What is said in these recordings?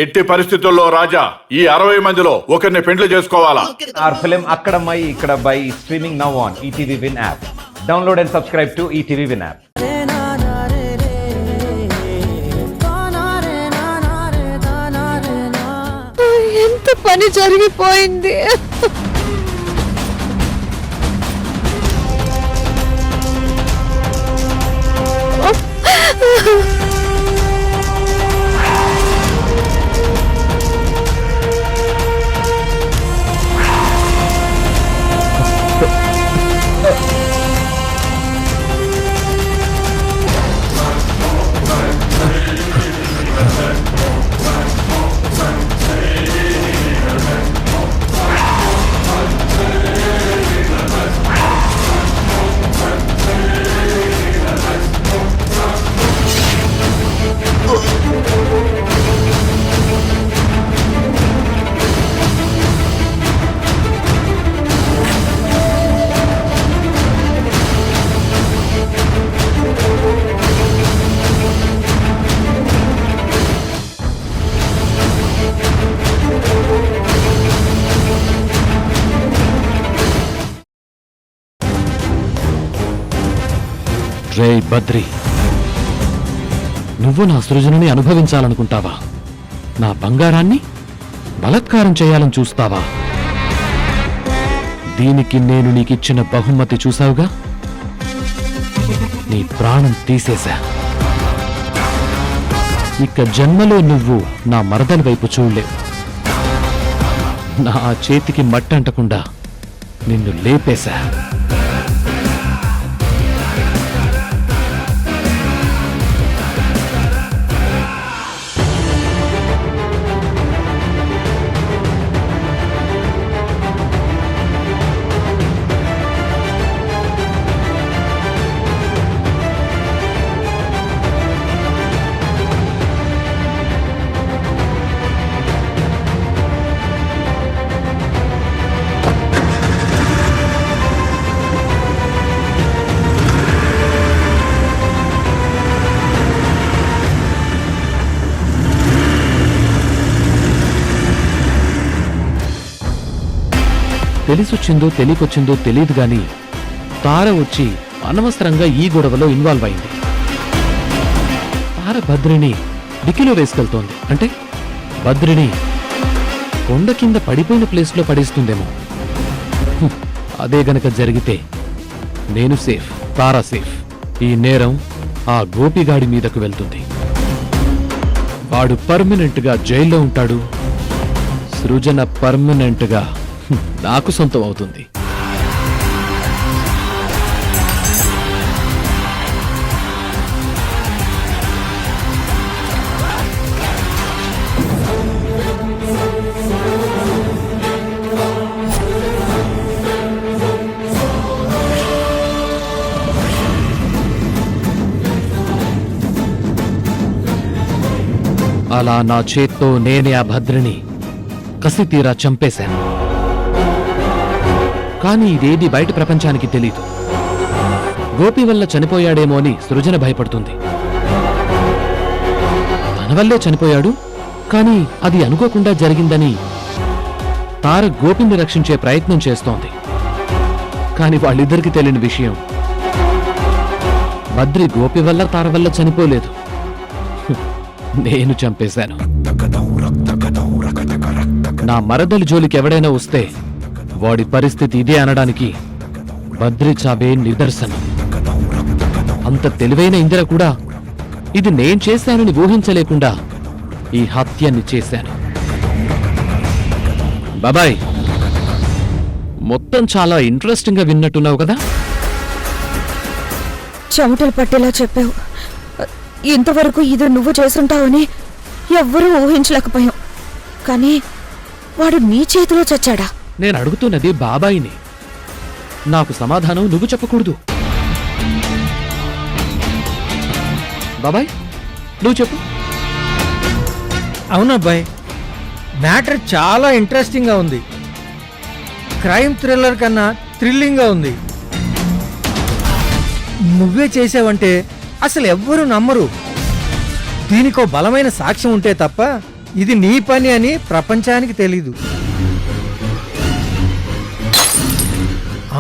ఎట్టి పరిస్థితుల్లో రాజా ఈ 60 మందిలో ఒకరిని పెండ్లి చేసుకోవాలా? Our film Akkadamai Ikkadabbai is streaming now on ETV Win app. Download and subscribe to ETV Win app. ఎంత పని జరిగిపోయింది. రే బద్రి, నువ్వు నా సృజనని అనుభవించాలనుకుంటావా? నా బంగారాన్ని బలత్కారం చేయాలని చూస్తావా? దీనికి నేను నీకిచ్చిన బహుమతి చూసావుగా? నీ ప్రాణం తీసేశా. ఇక జన్మలో నువ్వు నా మరదలి వైపు చూడలేవు. నా చేతికి మట్టంటకుండా నిన్ను లేపేశా. తెలిసొచ్చిందో తెలియకొచ్చిందో తెలియదు గాని తార వచ్చి అనవసరంగా ఈ గొడవలో ఇన్వాల్వ్ అయింది. తార బద్రిని డిక్కిలో వేసుకెళ్తోంది. అంటే బద్రిని కొండ కింద పడిపోయిన ప్లేస్లో పడేస్తుందేమో. అదే గనక జరిగితే నేను సేఫ్, తారా సేఫ్. ఈ నేరం ఆ గోపిగాడి మీదకు వెళ్తుంది. వాడు పర్మనెంట్గా జైల్లో ఉంటాడు. సృజన పర్మనెంట్గా నాకు సొంతం అవుతుంది. అలా నా చేత్తో నేనే ఆ భద్రని కసితీరా చంపేశాను. కానీ ఇదేది బయట ప్రపంచానికి తెలీదు. గోపి వల్ల చనిపోయాడేమో అని సృజన భయపడుతుంది. తన వల్లే చనిపోయాడు, కానీ అది అనుకోకుండా జరిగిందని తార గోపిని రక్షించే ప్రయత్నం చేస్తోంది. కాని వాళ్ళిద్దరికీ తెలియని విషయం, బద్రి గోపి వల్ల తార వల్ల చనిపోలేదు, నేను చంపేశాను. నా మరదలి జోలికి ఎవడైనా వస్తే వాడి పరిస్థితి ఇదే అనడానికి బద్రి చావే నిదర్శనం. అంత తెలివైన ఇందిర కూడా ఇది నేను చేశానని ఊహించలేకుండా ఈ హత్యని చేశాను. బాబాయ్, మొత్తం చాలా ఇంట్రెస్టింగ్ గా విన్నట్టున్నావు కదా? చెమటలు పట్టేలా చెప్పావు. ఇంతవరకు ఇది నువ్వు చేసుంటావని ఎవ్వరూ ఊహించలేకపోయాం. కానీ వాడు నీ చేతిలో చచ్చాడా? నేను అడుగుతున్నది బాబాయిని. నాకు సమాధానం నువ్వు చెప్పకూడదు. బాబాయ్, నువ్వు చెప్పు. అవునబ్బాయ్, మ్యాటర్ చాలా ఇంట్రెస్టింగ్గా ఉంది. క్రైమ్ థ్రిల్లర్ కన్నా థ్రిల్లింగ్గా ఉంది. నువ్వే చేసావంటే అసలు ఎవ్వరూ నమ్మరు. దీనికో బలమైన సాక్ష్యం ఉంటే తప్ప ఇది నీ పని అని ప్రపంచానికి తెలీదు.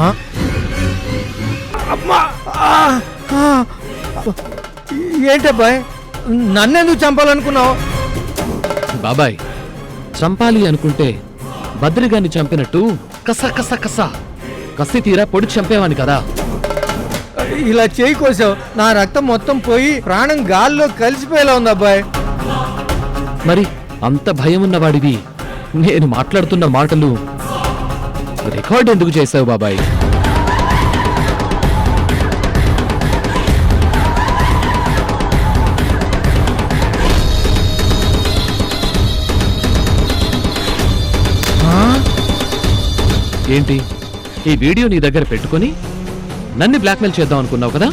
ఆ? అమ్మా! ఆ! ఆ! ఏంటబ్బాయ్, నన్నెందుకు చంపాలనుకున్నావు? బాబాయ్, చంపాలి అనుకుంటే బద్రిగాన్ని చంపినట్టు కస కస కస కసి తీరా పొడి చంపేవాని కదా. ఇలా చేయి కోసావు, నా రక్తం మొత్తం పోయి ప్రాణం గాల్లో కలిసిపోయేలా ఉంది అబ్బాయ్. మరి అంత భయం ఉన్నవాడివి నేను మాట్లాడుతున్న మాటలు రికార్డ్ ఎందుకు చేసావు బాబాయ్? ఏంటి, ఈ వీడియో నీ దగ్గర పెట్టుకొని నన్ను బ్లాక్మెయిల్ చేద్దాం అనుకున్నావు కదా?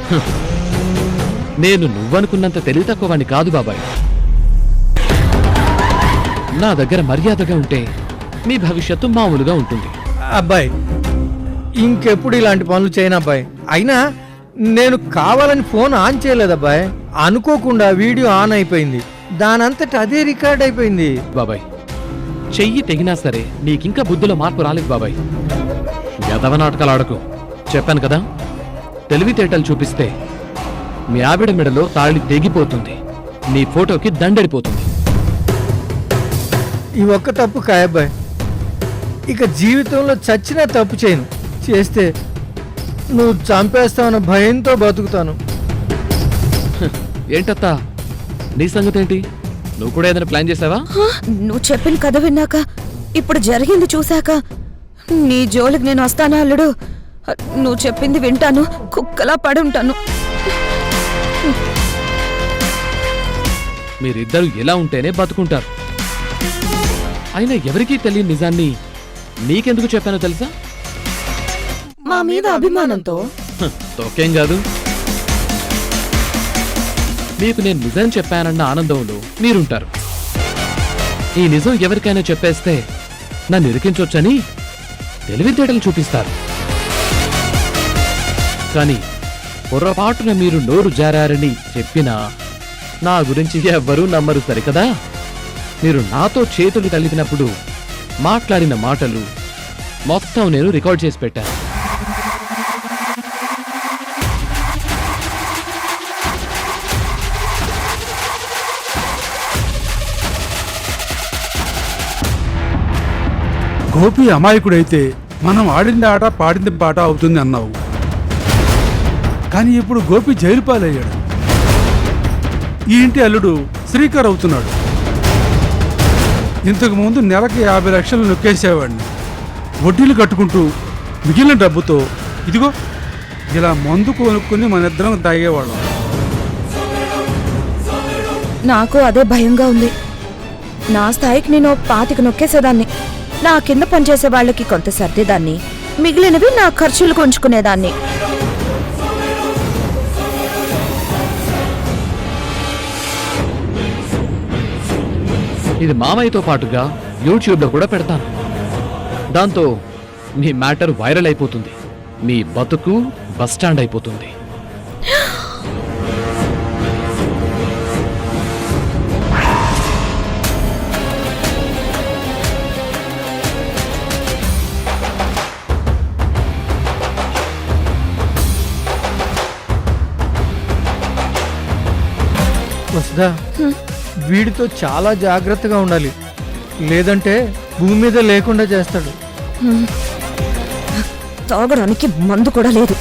హ్మ్. నేను నువ్వనుకున్నంత తెలివి తక్కువని కాదు బాబాయ్. నా దగ్గర మర్యాదగా ఉంటే మీ భవిష్యత్తు మామూలుగా ఉంటుంది. అబ్బాయి, ఇంకెప్పుడు ఇలాంటి పనులు చేయను అబ్బాయి. అయినా నేను కావాలని ఫోన్ ఆన్ చేయలేదు అబ్బాయి. అనుకోకుండా వీడియో ఆన్ అయిపోయింది, దానంతట అదే రికార్డ్ అయిపోయింది. బాబాయ్, చెయ్యి తెగినా సరే నీకింకా బుద్ధిలో మార్పు రాలేదు బాబాయ్. యదవ నాటకాలు ఆడకు. చెప్పాను కదా, తెలివితేటలు చూపిస్తే మీ ఆవిడ మెడలో తాళి తెగిపోతుంది, నీ ఫోటోకి దండడిపోతుంది. ఈ ఒక్క తప్పు కాయబ్బాయి, ఇక జీవితంలో చచ్చినా తప్పు చేయను. చేస్తే నువ్వు చంపేస్తావన్న భయంతో బతుకుతాను. ఏంటత్తా, నీ సంగతేంటి? నువ్వు కూడా ఏదైనా ప్లాన్ చేసావా? హా, నువ్వు చెప్పిన కథ విన్నాక, ఇప్పుడు జరిగింది చూశాక నీ జోలికి నేను వస్తానా అల్లుడు? నువ్వు చెప్పింది వింటాను, కుక్కలా పడి ఉంటాను. మీరిద్దరూ ఎలా ఉంటేనే బతుకుంటారు. అయినా ఎవరికీ తెలియని నిజాన్ని నీకెందుకు చెప్పానో తెలుసా? మా మీద అభిమానంతో. తోకేం కాదు. మీకు నేను నిజం చెప్పానన్న ఆనందంలో మీరుంటారు. ఈ నిజం ఎవరికైనా చెప్పేస్తే నన్ను ఇరికించొచ్చని తెలివితేటలు చూపిస్తారు. కానీ పొరపాటున మీరు నోరు జారారని చెప్పినా నా గురించి ఎవ్వరూ నమ్మరు సరికదా. మీరు నాతో చేతులు కలిపినప్పుడు మాట్లాడిన మాటలు మొత్తం నేను రికార్డ్ చేసి పెట్టాను. గోపి అమాయకుడైతే మనం ఆడింది ఆట పాడింది పాట అవుతుంది అన్నావు. కానీ ఇప్పుడు గోపి జైలు పాలయ్యాడు. ఈ ఇంటి అల్లుడు శ్రీకర్ అవుతున్నాడు. ఇంతకు ముందు నెలకి 50 లక్షలు నొక్కేసేవాడిని. వడ్డీలు కట్టుకుంటూ మిగిలిన డబ్బుతో ఇదిగో ఇలా మందు కొనుక్కుని మనిద్దరం తాగేవాళ్ళం. నాకు అదే భయంగా ఉంది. నా స్థాయికి నేను 25 నొక్కేసేదాన్ని. నా కింద పనిచేసే వాళ్ళకి కొంత సర్దేదాన్ని, మిగిలినవి నా ఖర్చులు కొంచుకునేదాన్ని. ఇది మామయ్యతో పాటుగా యూట్యూబ్లో కూడా పెడతాను. దాంతో మీ మ్యాటర్ వైరల్ అయిపోతుంది, మీ బతుకు బస్టాండ్ అయిపోతుంది. వసుదా, వీడితో చాలా జాగ్రత్తగా ఉండాలి, లేదంటే భూమి మీద లేకుండా చేస్తాడు. తాగడానికి మందు కూడా లేదు.